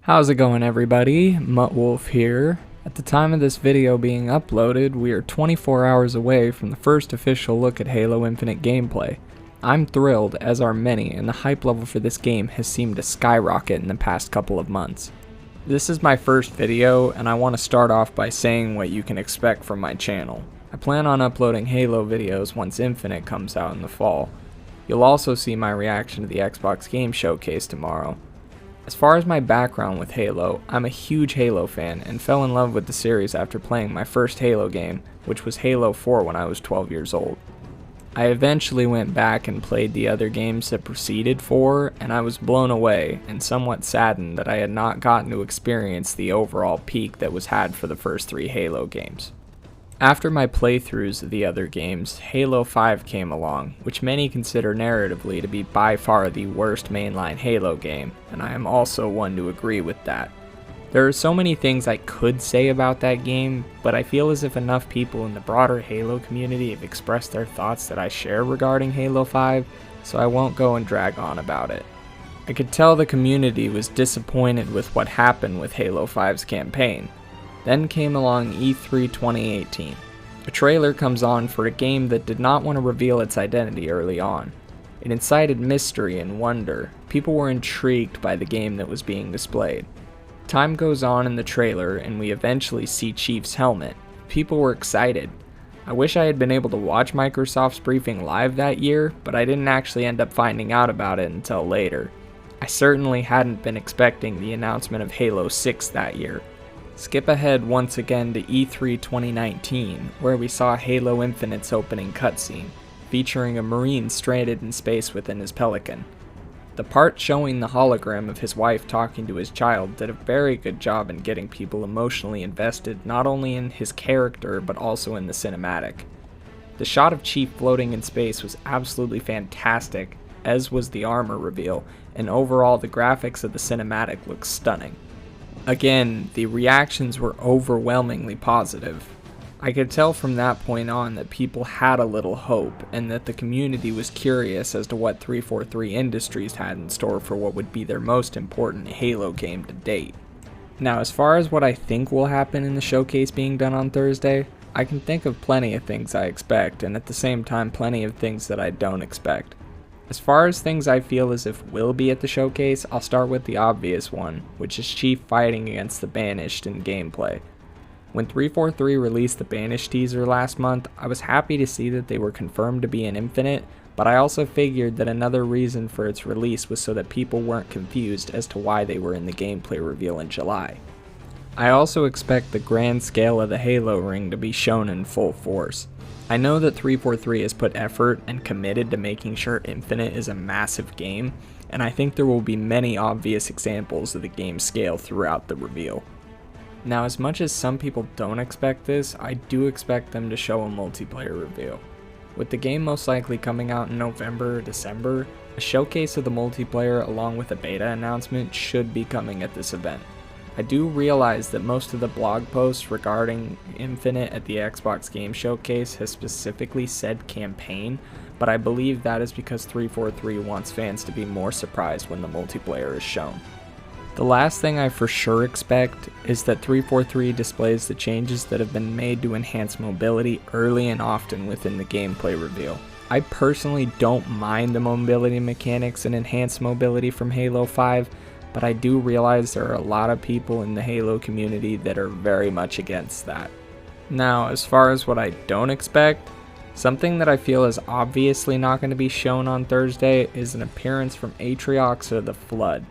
How's it going, everybody? Muttwolf here. At the time of this video being uploaded, we are 24 hours away from the first official look at Halo Infinite gameplay. I'm thrilled, as are many, and the hype level for this game has seemed to skyrocket in the past couple of months. This is my first video, and I want to start off by saying what you can expect from my channel. I plan on uploading Halo videos once Infinite comes out in the fall. You'll also see my reaction to the Xbox Game Showcase tomorrow. As far as my background with Halo, I'm a huge Halo fan and fell in love with the series after playing my first Halo game, which was Halo 4 when I was 12 years old. I eventually went back and played the other games that preceded 4, and I was blown away and somewhat saddened that I had not gotten to experience the overall peak that was had for the first 3 Halo games. After my playthroughs of the other games, Halo 5 came along, which many consider narratively to be by far the worst mainline Halo game, and I am also one to agree with that. There are so many things I could say about that game, but I feel as if enough people in the broader Halo community have expressed their thoughts that I share regarding Halo 5, so I won't go and drag on about it. I could tell the community was disappointed with what happened with Halo 5's campaign. Then came along E3 2018. A trailer comes on for a game that did not want to reveal its identity early on. It incited mystery and wonder. People were intrigued by the game that was being displayed. Time goes on in the trailer and we eventually see Chief's helmet. People were excited. I wish I had been able to watch Microsoft's briefing live that year, but I didn't actually end up finding out about it until later. I certainly hadn't been expecting the announcement of Halo 6 that year. Skip ahead once again to E3 2019, where we saw Halo Infinite's opening cutscene, featuring a Marine stranded in space within his Pelican. The part showing the hologram of his wife talking to his child did a very good job in getting people emotionally invested not only in his character but also in the cinematic. The shot of Chief floating in space was absolutely fantastic, as was the armor reveal, and overall the graphics of the cinematic looked stunning. Again, the reactions were overwhelmingly positive. I could tell from that point on that people had a little hope, and that the community was curious as to what 343 Industries had in store for what would be their most important Halo game to date. Now, as far as what I think will happen in the showcase being done on Thursday, I can think of plenty of things I expect, and at the same time plenty of things that I don't expect. As far as things I feel as if will be at the showcase, I'll start with the obvious one, which is Chief fighting against the Banished in gameplay. When 343 released the Banished teaser last month, I was happy to see that they were confirmed to be in Infinite, but I also figured that another reason for its release was so that people weren't confused as to why they were in the gameplay reveal in July. I also expect the grand scale of the Halo ring to be shown in full force. I know that 343 has put effort and committed to making sure Infinite is a massive game, and I think there will be many obvious examples of the game's scale throughout the reveal. Now, as much as some people don't expect this, I do expect them to show a multiplayer reveal. With the game most likely coming out in November or December, a showcase of the multiplayer along with a beta announcement should be coming at this event. I do realize that most of the blog posts regarding Infinite at the Xbox Game Showcase has specifically said campaign, but I believe that is because 343 wants fans to be more surprised when the multiplayer is shown. The last thing I for sure expect is that 343 displays the changes that have been made to enhance mobility early and often within the gameplay reveal. I personally don't mind the mobility mechanics and enhanced mobility from Halo 5, but I do realize there are a lot of people in the Halo community that are very much against that. Now, as far as what I don't expect, something that I feel is obviously not going to be shown on Thursday is an appearance from Atriox or the Flood.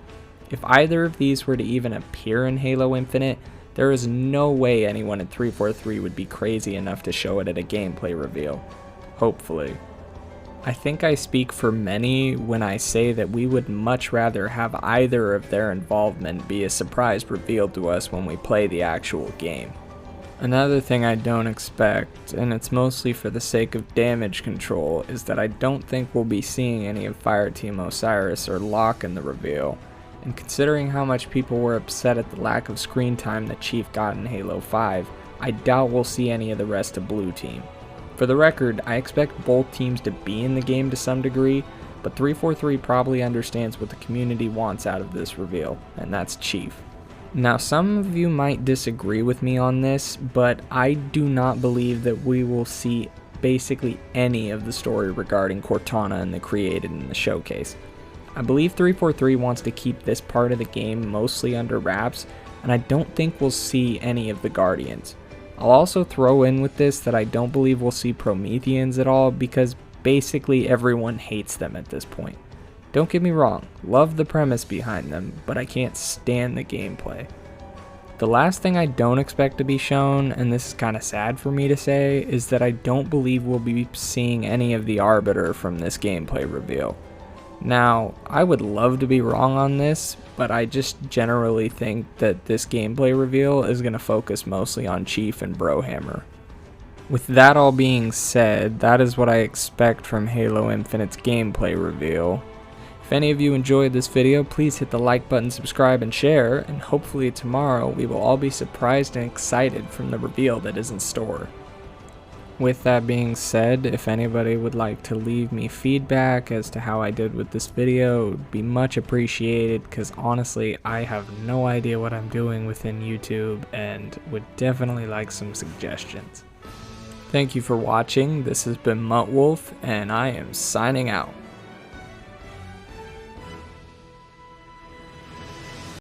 If either of these were to even appear in Halo Infinite, there is no way anyone at 343 would be crazy enough to show it at a gameplay reveal. Hopefully. I think I speak for many when I say that we would much rather have either of their involvement be a surprise revealed to us when we play the actual game. Another thing I don't expect, and it's mostly for the sake of damage control, is that I don't think we'll be seeing any of Fireteam Osiris or Locke in the reveal, and considering how much people were upset at the lack of screen time that Chief got in Halo 5, I doubt we'll see any of the rest of Blue Team. For the record, I expect both teams to be in the game to some degree, but 343 probably understands what the community wants out of this reveal, and that's Chief. Now, some of you might disagree with me on this, but I do not believe that we will see basically any of the story regarding Cortana and the Created in the showcase. I believe 343 wants to keep this part of the game mostly under wraps, and I don't think we'll see any of the Guardians. I'll also throw in with this that I don't believe we'll see Prometheans at all, because basically everyone hates them at this point. Don't get me wrong, love the premise behind them, but I can't stand the gameplay. The last thing I don't expect to be shown, and this is kinda sad for me to say, is that I don't believe we'll be seeing any of the Arbiter from this gameplay reveal. Now, I would love to be wrong on this, but I just generally think that this gameplay reveal is going to focus mostly on Chief and Brohammer. With that all being said, that is what I expect from Halo Infinite's gameplay reveal. If any of you enjoyed this video, please hit the like button, subscribe, and share, and hopefully tomorrow we will all be surprised and excited from the reveal that is in store. With that being said, if anybody would like to leave me feedback as to how I did with this video, it would be much appreciated, because honestly I have no idea what I'm doing within YouTube and would definitely like some suggestions. Thank you for watching. This has been Muttwolf, and I am signing out.